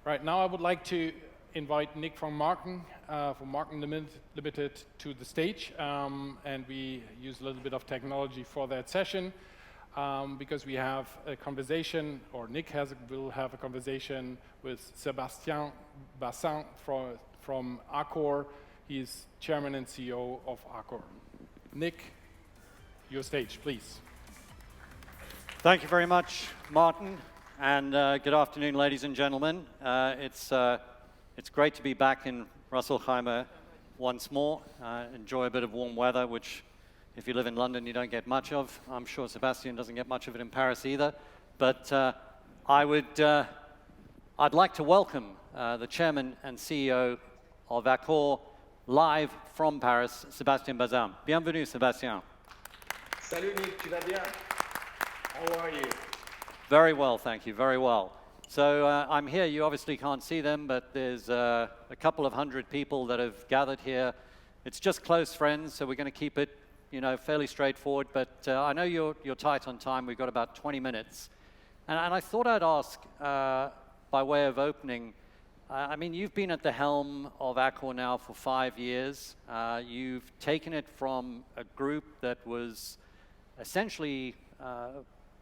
Right, now I would like to invite Nick from Marken Limited to the stage, and we use a little bit of technology for that session because we have a conversation, or Nick will have a conversation with Sébastien Bazin from Accor. He's chairman and CEO of Accor. Nick, your stage, please. Thank you very much, Martin, and good afternoon, ladies and gentlemen. It's great to be back in Russelkheimer once more. Enjoy a bit of warm weather, which if you live in London, you don't get much of. I'm sure Sébastien doesn't get much of it in Paris either. But I'd like to welcome the chairman and CEO of Accor live from Paris, Sébastien Bazin. Bienvenue, Sébastien. Salut Nick, tu vas bien? How are you? Very well, thank you, very well. So I'm here, you obviously can't see them, but there's a couple of hundred people that have gathered here. It's just close friends, so we're going to keep it, fairly straightforward, but I know you're tight on time. We've got about 20 minutes. And I thought I'd ask, by way of opening, I mean, you've been at the helm of Accor now for 5 years. You've taken it from a group that was essentially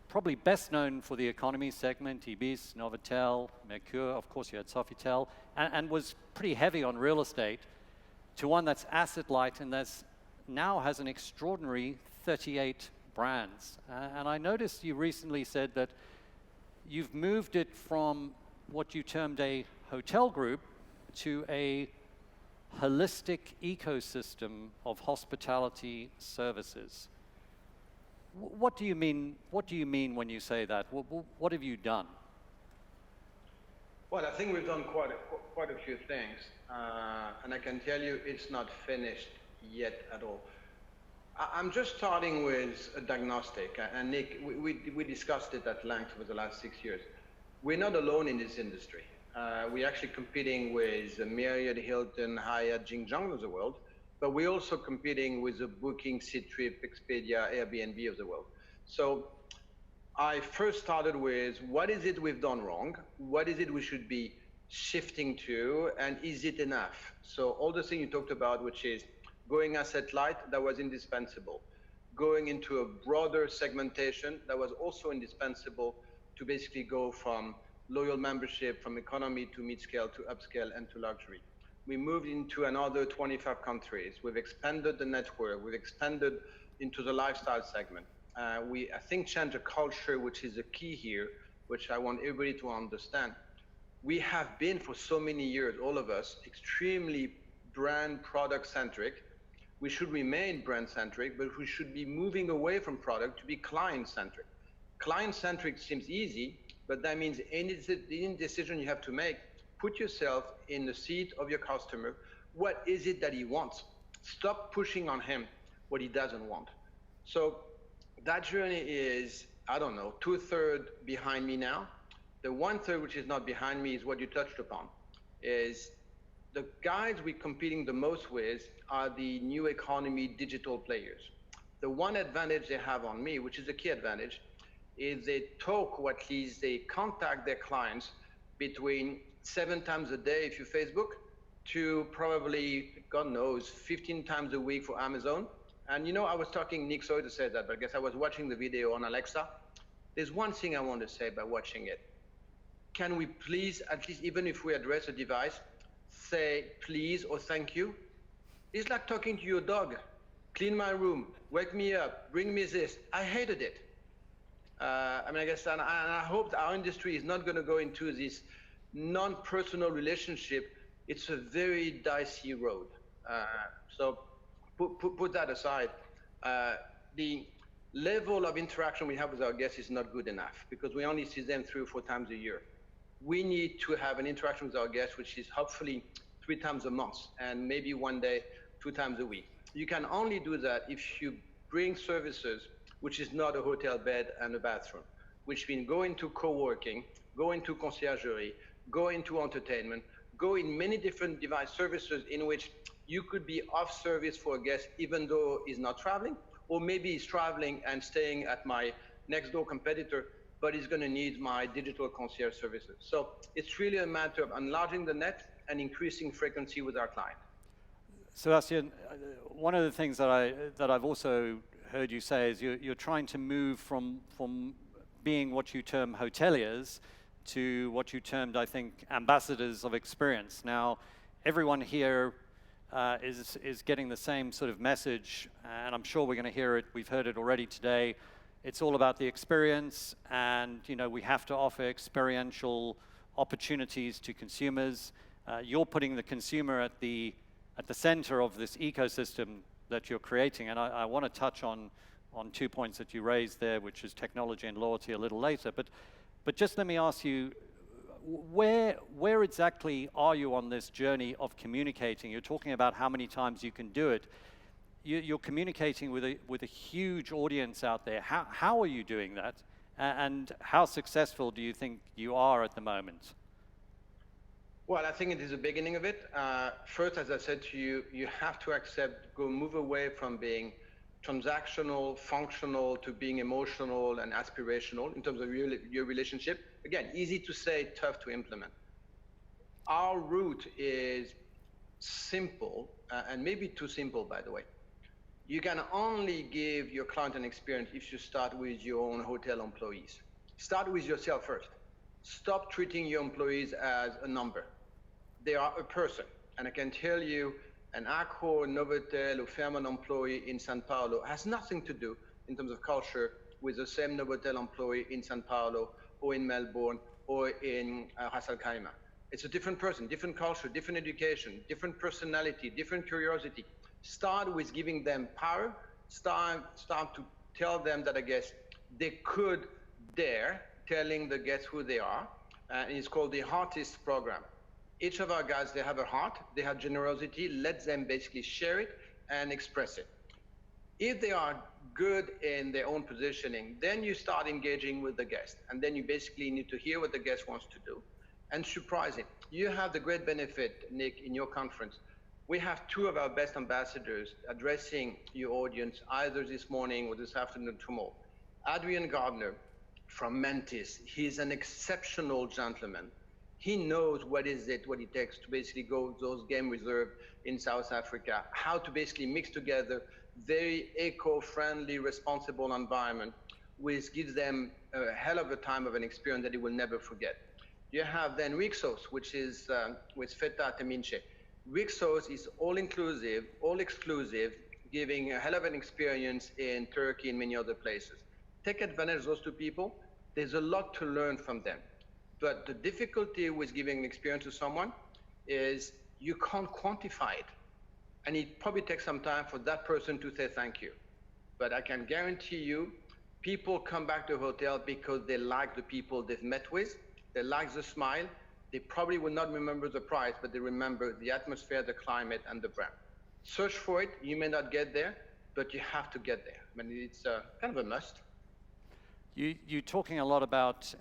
probably best known for the economy segment, Ibis, Novotel, Mercure, of course you had Sofitel, and was pretty heavy on real estate, to one that's asset light and that's now has an extraordinary 38 brands. And I noticed you recently said that you've moved it from what you termed a hotel group to a holistic ecosystem of hospitality services. What do you mean? What do you mean when you say that? What have you done? Well, I think we've done quite a few things, and I can tell you it's not finished yet at all. I'm just starting with a diagnostic, and Nick, we discussed it at length over the last 6 years. We're not alone in this industry. We're actually competing with Marriott, Hilton, Hyatt, Jing Jiang of the world. But we're also competing with the Booking, Ctrip, Expedia, Airbnb of the world. So I first started with what is it we've done wrong? What is it we should be shifting to? And is it enough? So all the things you talked about, which is going asset light, that was indispensable. Going into a broader segmentation, that was also indispensable to basically go from loyal membership, from economy to mid-scale to upscale and to luxury. We moved into another 25 countries. We've expanded the network. We've expanded into the lifestyle segment. I think, changed the culture, which is the key here, which I want everybody to understand. We have been for so many years, all of us, extremely brand product centric. We should remain brand centric, but we should be moving away from product to be client centric. Client centric seems easy, but that means any decision you have to make, put yourself in the seat of your customer. What is it that he wants? Stop pushing on him what he doesn't want. So that journey is, I don't know, 2/3 behind me now. The 1/3 which is not behind me is what you touched upon, is the guys we're competing the most with are the new economy digital players. The one advantage they have on me, which is a key advantage, is they talk, or at least they contact their clients between 7 times a day if you Facebook, to probably, God knows, 15 times a week for Amazon. And I was talking, Nick, sorry to say that, but I guess I was watching the video on Alexa. There's one thing I want to say by watching it. Can we please, at least even if we address a device, say please or thank you? It's like talking to your dog. Clean my room, wake me up, bring me this. I hated it. I guess, and I hope our industry is not going to go into this non-personal relationship. It's a very dicey road. So put that aside. The level of interaction we have with our guests is not good enough because we only see them 3 or 4 times a year. We need to have an interaction with our guests, which is hopefully 3 times a month and maybe one day 2 times a week. You can only do that if you bring services, which is not a hotel bed and a bathroom, which means go into co-working, go into conciergerie, go into entertainment, go in many different device services in which you could be off service for a guest even though he's not traveling, or maybe he's traveling and staying at my next door competitor but he's going to need my digital concierge services. So it's really a matter of enlarging the net and increasing frequency with our client. Sébastien, one of the things that I've also heard you say is you're trying to move from being what you term hoteliers to what you termed, I think, ambassadors of experience. Now, everyone here is getting the same sort of message, and I'm sure we're going to hear it. We've heard it already today. It's all about the experience, and we have to offer experiential opportunities to consumers. You're putting the consumer at the center of this ecosystem that you're creating, and I want to touch on 2 points that you raised there, which is technology and loyalty a little later. But just let me ask you, where exactly are you on this journey of communicating? You're talking about how many times you can do it. You're communicating with a huge audience out there. How are you doing that? And how successful do you think you are at the moment? Well, I think it is the beginning of it. First, as I said to you, you have to move away from being transactional, functional, to being emotional and aspirational in terms of your relationship. Again, easy to say, tough to implement. Our route is simple, and maybe too simple, by the way. You can only give your client an experience if you start with your own hotel employees. Start with yourself first. Stop treating your employees as a number. They are a person. And I can tell you, an Accor, Novotel, or Fairmont employee in Sao Paulo has nothing to do in terms of culture with the same Novotel employee in Sao Paulo, or in Melbourne, or in Ras Al Khaimah. It's a different person, different culture, different education, different personality, different curiosity. Start with giving them power. Start to tell them that, I guess, they could dare telling the guests who they are. And it's called the Heartist Program. Each of our guys, they have a heart, they have generosity. Let them basically share it and express it. If they are good in their own positioning, then you start engaging with the guest. And then you basically need to hear what the guest wants to do and surprise him. You have the great benefit, Nick, in your conference. We have 2 of our best ambassadors addressing your audience either this morning or this afternoon tomorrow. Adrian Gardner from Mentis, he's an exceptional gentleman. He knows what it takes to basically go those game reserve in South Africa, how to basically mix together very eco-friendly, responsible environment, which gives them a hell of a time of an experience that they will never forget. You have then Rixos, which is with Feta Teminche. Rixos is all-inclusive, all-exclusive, giving a hell of an experience in Turkey and many other places. Take advantage of those 2 people. There's a lot to learn from them. But the difficulty with giving an experience to someone is you can't quantify it. And it probably takes some time for that person to say thank you. But I can guarantee you, people come back to a hotel because they like the people they've met with, they like the smile. They probably will not remember the price, but they remember the atmosphere, the climate, and the brand. Search for it. You may not get there, but you have to get there. I mean, it's kind of a must. You're talking a lot about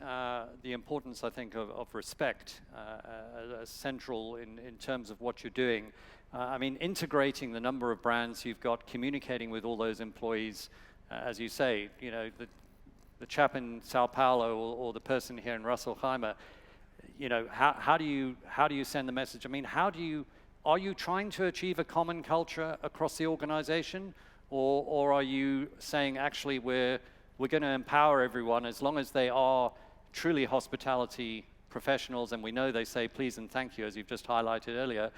the importance, I think, of respect as central in terms of what you're doing. I mean, integrating the number of brands you've got, communicating with all those employees, as you say, the chap in Sao Paulo or the person here in Ras Al Khaimah, how do you send the message? I mean, are you trying to achieve a common culture across the organization, or are you saying actually we're going to empower everyone as long as they are truly hospitality professionals, and we know they say please and thank you, as you've just highlighted earlier,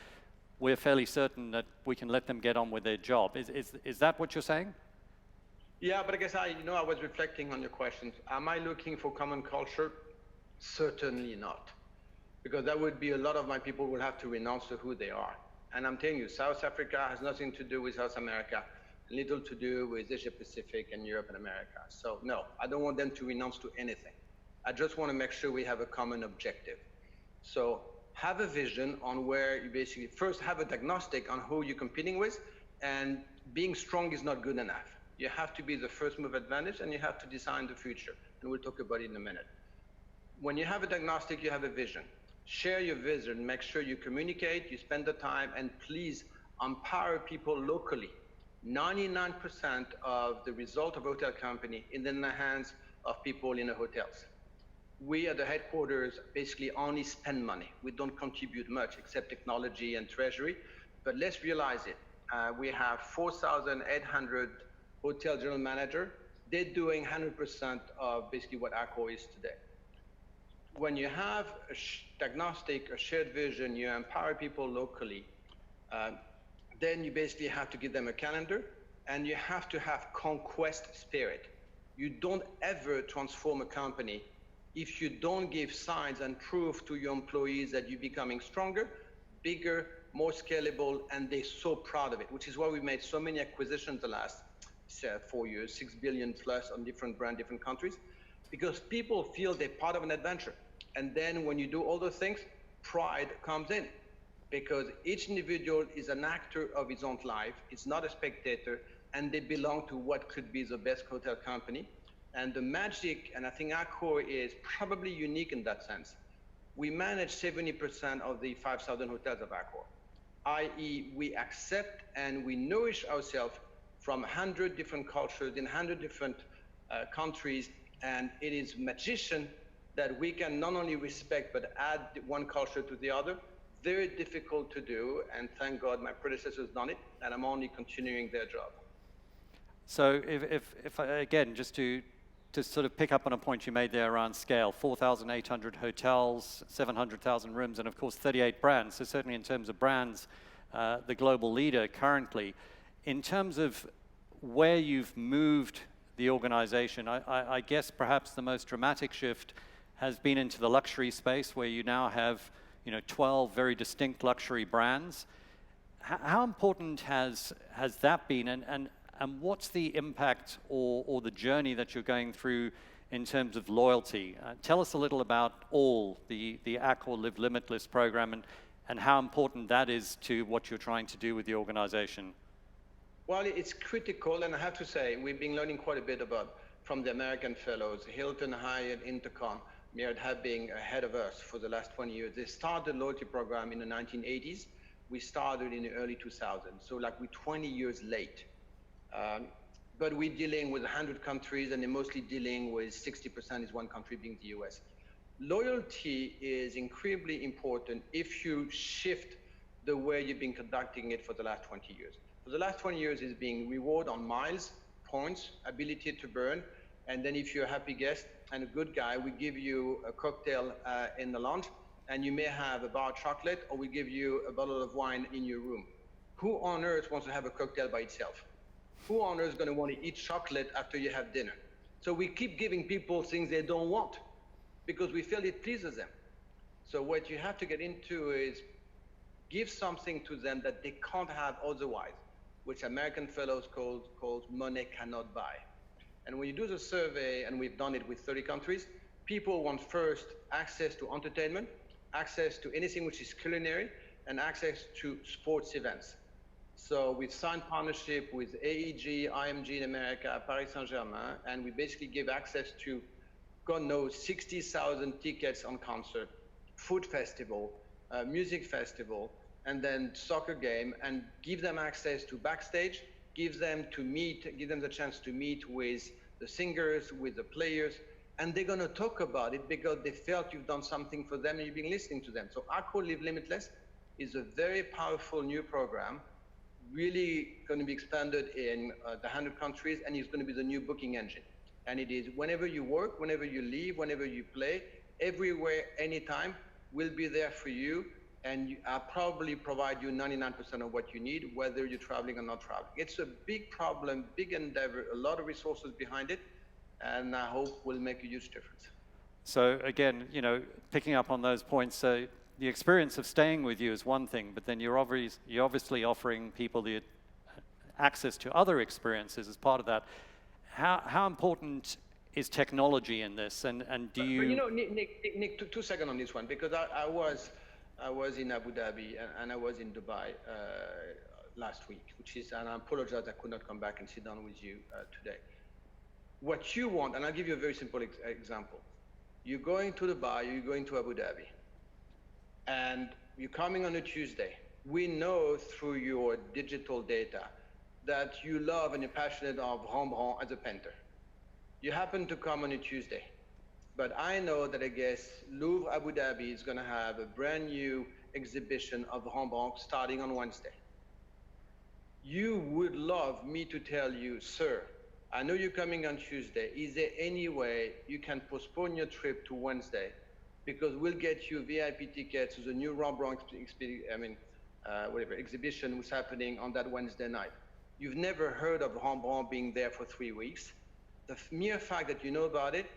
we're fairly certain that we can let them get on with their job. Is that what you're saying? Yeah, but I guess I was reflecting on your questions. Am I looking for common culture? Certainly not. Because that would be a lot of my people will have to renounce to who they are. And I'm telling you, South Africa has nothing to do with South America, little to do with Asia Pacific and Europe and America. So no, I don't want them to renounce to anything. I just want to make sure we have a common objective. So have a vision on where you basically first have a diagnostic on who you're competing with, and being strong is not good enough. You have to be the first move advantage, and you have to design the future. And we'll talk about it in a minute. When you have a diagnostic, you have a vision. Share your vision, make sure you communicate, you spend the time, and please empower people locally. 99% of the result of a hotel company in the hands of people in the hotels. We at the headquarters basically only spend money. We don't contribute much except technology and treasury, but let's realize it. We have 4,800 hotel general manager. They're doing 100% of basically what Accor is today. When you have a diagnostic, a shared vision, you empower people locally, then you basically have to give them a calendar, and you have to have conquest spirit. You don't ever transform a company if you don't give signs and proof to your employees that you're becoming stronger, bigger, more scalable, and they're so proud of it, which is why we made so many acquisitions the last 4 years, 6 billion plus on different brands, different countries, because people feel they're part of an adventure. And then when you do all those things, pride comes in, because each individual is an actor of his own life. It's not a spectator, and they belong to what could be the best hotel company. And the magic, and I think Accor is probably unique in that sense. We manage 70% of the 5,000 hotels of Accor, i.e. we accept and we nourish ourselves from 100 different cultures in 100 different countries, and it is magician that we can not only respect but add one culture to the other. Very difficult to do, and thank God my predecessors done it, and I'm only continuing their job. So if again, just to sort of pick up on a point you made there around scale, 4,800 hotels, 700,000 rooms, and of course 38 brands. So certainly in terms of brands, the global leader currently. In terms of where you've moved the organization, I guess perhaps the most dramatic shift has been into the luxury space, where you now have 12 very distinct luxury brands. How important has that been, and what's the impact or the journey that you're going through in terms of loyalty? Tell us a little about the Accor Live Limitless program and how important that is to what you're trying to do with the organization. Well, it's critical, and I have to say, we've been learning quite a bit from the American fellows. Hilton, Hyatt, Intercon, Marriott have been ahead of us for the last 20 years. They started the loyalty program in the 1980s. We started in the early 2000s, so like we're 20 years late. But we're dealing with 100 countries, and they're mostly dealing with 60% is one country, being the US. Loyalty is incredibly important if you shift the way you've been conducting it for the last 20 years. For the last 20 years, it's being reward on miles, points, ability to burn, and then if you're a happy guest and a good guy, we give you a cocktail in the lounge, and you may have a bar of chocolate, or we give you a bottle of wine in your room. Who on earth wants to have a cocktail by itself? Who on earth is going to want to eat chocolate after you have dinner? So we keep giving people things they don't want because we feel it pleases them. So what you have to get into is give something to them that they can't have otherwise, which American fellows calls money cannot buy. And when you do the survey, and we've done it with 30 countries, people want first access to entertainment, access to anything which is culinary, and access to sports events. So we've signed partnership with AHIC, IMG in America, Paris Saint-Germain, and we basically give access to, God knows, 60,000 tickets on concert, food festival, music festival, and then soccer game, and give them access to backstage, give them the chance to meet with the singers, with the players, and they're gonna talk about it because they felt you've done something for them and you've been listening to them. So Accor Live Limitless is a very powerful new program, really gonna be expanded in the 100 countries, and it's gonna be the new booking engine. And it is whenever you work, whenever you leave, whenever you play, everywhere, anytime, we'll be there for you. And I'll probably provide you 99% of what you need, whether you're traveling or not traveling. It's a big problem, big endeavor, a lot of resources behind it, and I hope will make a huge difference. So again, picking up on those points, so the experience of staying with you is one thing, but then you're obviously offering people the access to other experiences as part of that. How important is technology in this, and do you... But Nick, 2 seconds on this one, because I was in Abu Dhabi and I was in Dubai last week, and I apologize I could not come back and sit down with you today. What you want, and I'll give you a very simple example. You're going to Dubai, you're going to Abu Dhabi, and you're coming on a Tuesday. We know through your digital data that you love and you're passionate of Rembrandt as a painter. You happen to come on a Tuesday, but I know that I guess Louvre Abu Dhabi is going to have a brand new exhibition of Rembrandt starting on Wednesday. You would love me to tell you, sir, I know you're coming on Tuesday. Is there any way you can postpone your trip to Wednesday? Because we'll get you VIP tickets to the new Rembrandt exhibition was happening on that Wednesday night. You've never heard of Rembrandt being there for 3 weeks. The mere fact that you know about it,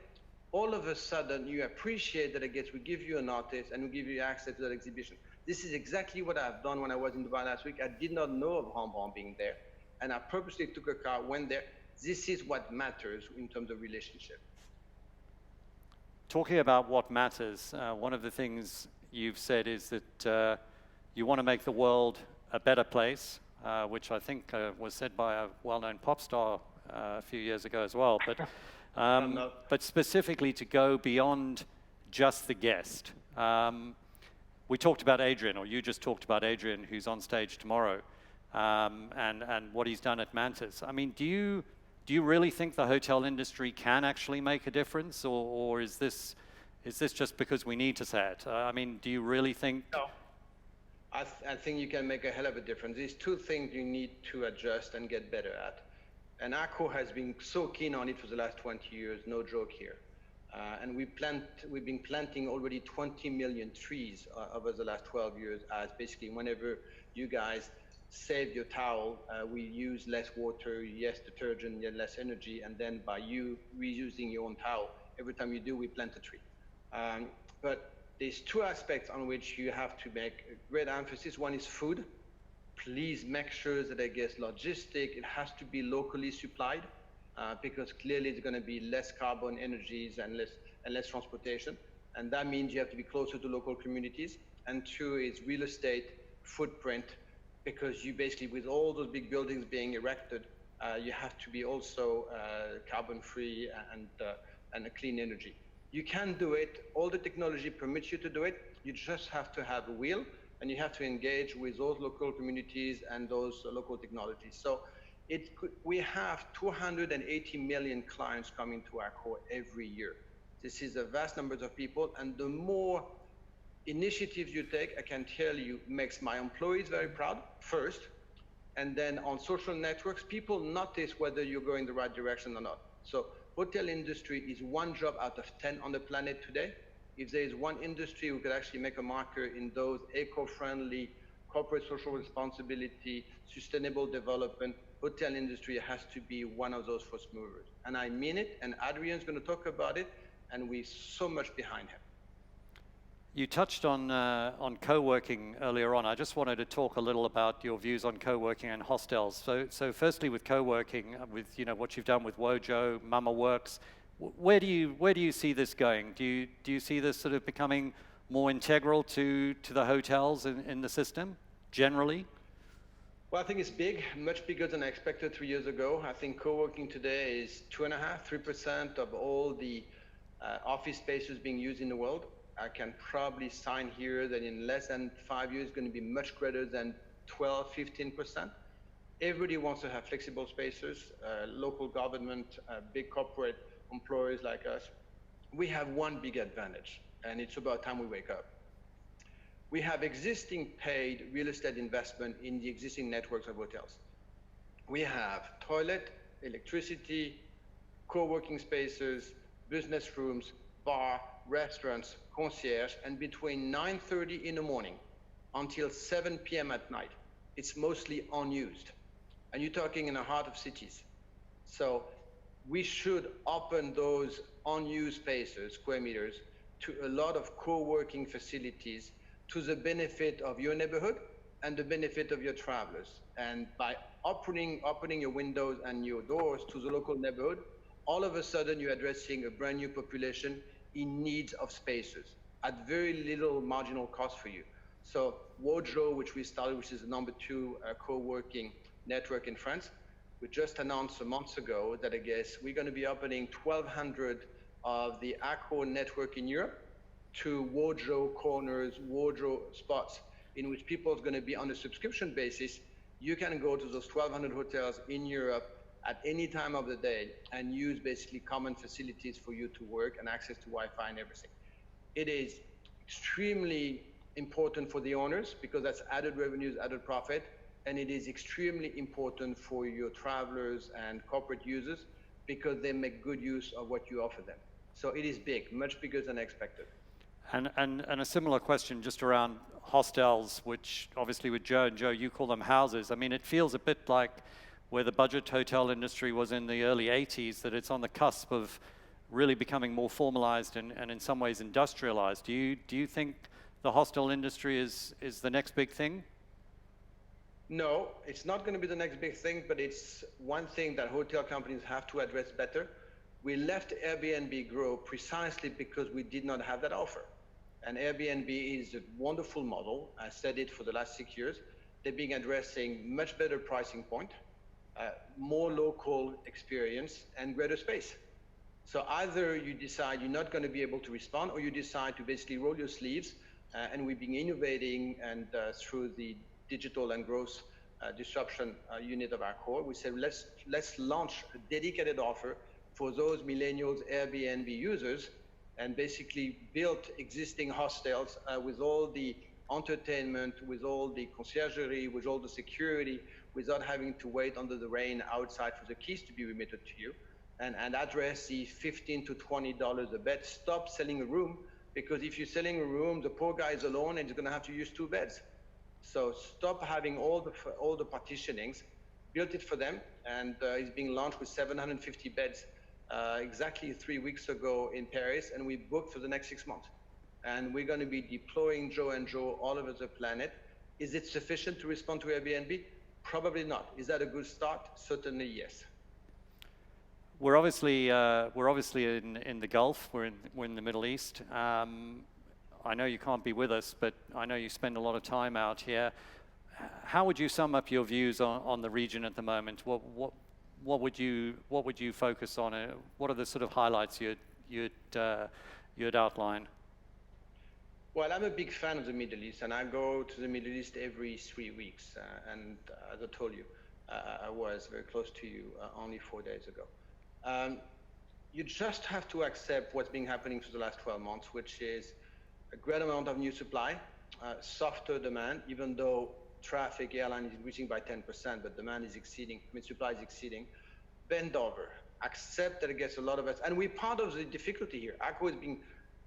all of a sudden you appreciate that I guess we give you a notice and we give you access to that exhibition. This is exactly what I've done when I was in Dubai last week. I did not know of Rembrandt being there, and I purposely took a car, went there. This is what matters in terms of relationship. Talking about what matters, one of the things you've said is that you want to make the world a better place, which I think was said by a well-known pop star a few years ago as well. But specifically to go beyond just the guest. We talked about Adrian, or you just talked about Adrian, who's on stage tomorrow, and what he's done at Mantis. I mean, do you really think the hotel industry can actually make a difference, or is this just because we need to say it? I mean, do you really think? No. I think you can make a hell of a difference. There's two things you need to adjust and get better at. And Accor has been so keen on it for the last 20 years, no joke here. And we've been planting already 20 million trees over the last 12 years, as basically whenever you guys save your towel, we use less water, yes, detergent, yet less energy, and then by you reusing your own towel, every time you do, we plant a tree. But there's two aspects on which you have to make a great emphasis. One is food. Please make sure that I guess logistic, it has to be locally supplied. Because clearly it's going to be less carbon energies and less transportation. And that means you have to be closer to local communities. And two is real estate footprint, because you basically, with all those big buildings being erected, you have to be also carbon free and a clean energy. You can do it. All the technology permits you to do it. You just have to have a will, and you have to engage with those local communities and those local technologies. So we have 280 million clients coming to Accor every year. This is a vast number of people, and the more initiatives you take, I can tell you, makes my employees very proud, first, and then on social networks, people notice whether you're going the right direction or not. So hotel industry is one job out of 10 on the planet today. If there is one industry who could actually make a marker in those eco-friendly, corporate social responsibility, sustainable development, hotel industry has to be one of those first movers. And I mean it, and Adrian's going to talk about it, and we're so much behind him. You touched on co-working earlier on. I just wanted to talk a little about your views on co-working and hostels. So firstly with co-working, with what you've done with Wojo, Mama Works, where do you see this going? Do you see this sort of becoming more integral to the hotels in the system generally? Well, I think it's big, much bigger than I expected 3 years ago. I think co-working today is 2.5–3% of all the office spaces being used in the world. I can probably sign here that in less than 5 years, it's going to be much greater than 12–15%. Everybody wants to have flexible spaces, local government, big corporate employers like us. We have one big advantage, and it's about time we wake up. We have existing paid real estate investment in the existing networks of hotels. We have toilet, electricity, co-working spaces, business rooms, bar, restaurants, concierge, and between 9:30 in the morning until 7 p.m. at night, it's mostly unused. And you're talking in the heart of cities. So we should open those unused spaces, square meters, to a lot of co-working facilities to the benefit of your neighborhood and the benefit of your travelers. And by opening your windows and your doors to the local neighborhood, all of a sudden you're addressing a brand new population in need of spaces at very little marginal cost for you. So Wojo, which we started, which is the number 2 co-working network in France, we just announced a month ago that I guess we're going to be opening 1,200 of the Accor network in Europe to Wojo corners, Wojo spots, in which people are going to be on a subscription basis. You can go to those 1,200 hotels in Europe at any time of the day and use basically common facilities for you to work and access to Wi-Fi and everything. It is extremely important for the owners because that's added revenues, added profit, and it is extremely important for your travelers and corporate users because they make good use of what you offer them. So it is big, much bigger than expected. And a similar question just around hostels, which obviously with Joe and Joe, you call them houses. I mean, it feels a bit like where the budget hotel industry was in the early 80s, that it's on the cusp of really becoming more formalized and in some ways industrialized. Do you think the hostel industry is the next big thing? No, it's not going to be the next big thing, but it's one thing that hotel companies have to address better. We left Airbnb grow precisely because we did not have that offer. And Airbnb is a wonderful model. I said it for the last 6 years. They've been addressing much better pricing point, more local experience, and greater space. So either you decide you're not going to be able to respond, or you decide to basically roll your sleeves. And we've been innovating, and through the digital and growth disruption unit of Accor, we said let's launch a dedicated offer for those millennials Airbnb users, and basically built existing hostels with all the entertainment, with all the conciergerie, with all the security, without having to wait under the rain outside for the keys to be remitted to you, and address the $15 to $20 a bed. Stop selling a room, because if you're selling a room, the poor guy is alone and he's going to have to use 2 beds. So stop having all the partitionings, built it for them, and it's being launched with 750 beds exactly 3 weeks ago in Paris, and we booked for the next 6 months. And we're going to be deploying Joe and Joe all over the planet. Is it sufficient to respond to Airbnb? Probably not. Is that a good start? Certainly yes. We're obviously in the Gulf. We're in the Middle East. I know you can't be with us, but I know you spend a lot of time out here. How would you sum up your views on the region at the moment? What would you focus on? What are the sort of highlights you'd outline? Well, I'm a big fan of the Middle East, and I go to the Middle East every 3 weeks. And as I told you, I was very close to you only 4 days ago. You just have to accept what's been happening for the last 12 months, which is a great amount of new supply, softer demand, even though traffic airline is increasing by 10%, but demand is exceeding, supply is exceeding. Bend over, accept that it gets a lot of us, and we're part of the difficulty here. Accor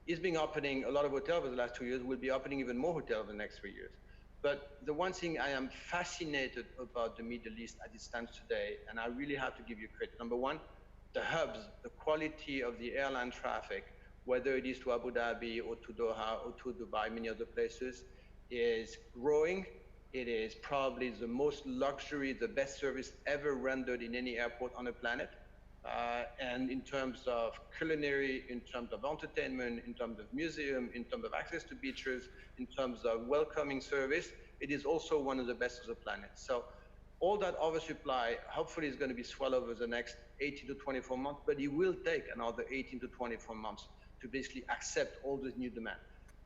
is being opening a lot of hotels over the last 2 years. We'll be opening even more hotels in the next 3 years. But the one thing I am fascinated about the Middle East as it stands today, and I really have to give you credit. Number one, the hubs, the quality of the airline traffic, whether it is to Abu Dhabi or to Doha or to Dubai, many other places, is growing. It is probably the most luxury, the best service ever rendered in any airport on the planet. And in terms of culinary, in terms of entertainment, in terms of museum, in terms of access to beaches, in terms of welcoming service, it is also one of the best of the planet. So all that oversupply hopefully is going to be swallowed over the next 18 to 24 months, but it will take another 18 to 24 months to basically accept all this new demand.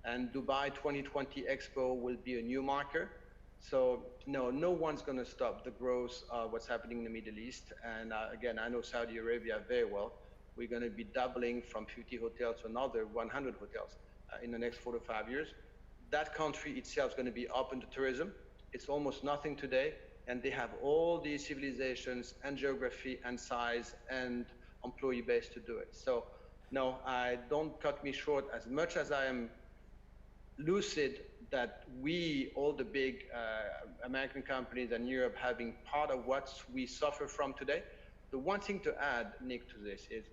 And Dubai 2020 Expo will be a new marker. So no one's going to stop the growth of what's happening in the Middle East. And again, I know Saudi Arabia very well. We're going to be doubling from 50 hotels to another 100 hotels in the next 4 to 5 years. That country itself is going to be open to tourism. It's almost nothing today. And they have all the civilizations and geography and size and employee base to do it. So no, don't cut me short. As much as I am lucid that we, all the big American companies and Europe, having part of what we suffer from today. The one thing to add, Nick, to this is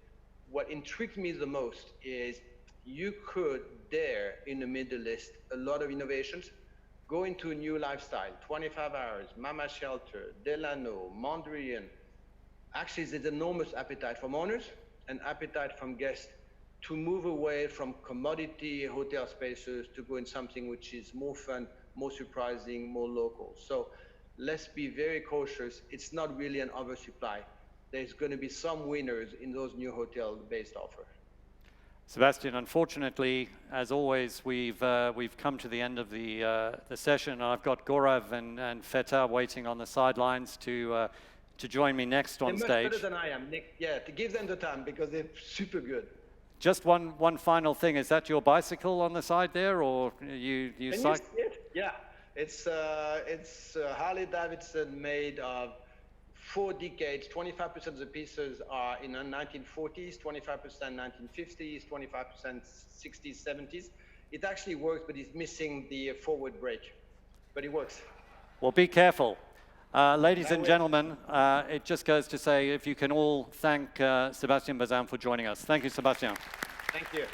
what intrigued me the most is you could dare in the Middle East a lot of innovations, go into a new lifestyle, 25 hours, Mama Shelter, Delano, Mondrian. Actually, there's enormous appetite from owners and appetite from guests to move away from commodity hotel spaces to go in something which is more fun, more surprising, more local. So let's be very cautious. It's not really an oversupply. There's going to be some winners in those new hotel-based offers. Sébastien, unfortunately, as always, we've come to the end of the session. I've got Gaurav and Feta waiting on the sidelines to to join me next on They're much stage. better than I am, Nick. Yeah, to give them the time because they're super good. Just one final thing. Is that your bicycle on the side there, or you Can you cycle? see it? Yeah, it's Harley Davidson made of 4 decades. 25% of the pieces are in the 1940s, 25% 1950s, 25% 60s, 70s. It actually works, but it's missing the forward brake. But it works. Well, be careful. Ladies and gentlemen, it just goes to say if you can all thank Sébastien Bazin for joining us. Thank you, Sébastien. Thank you.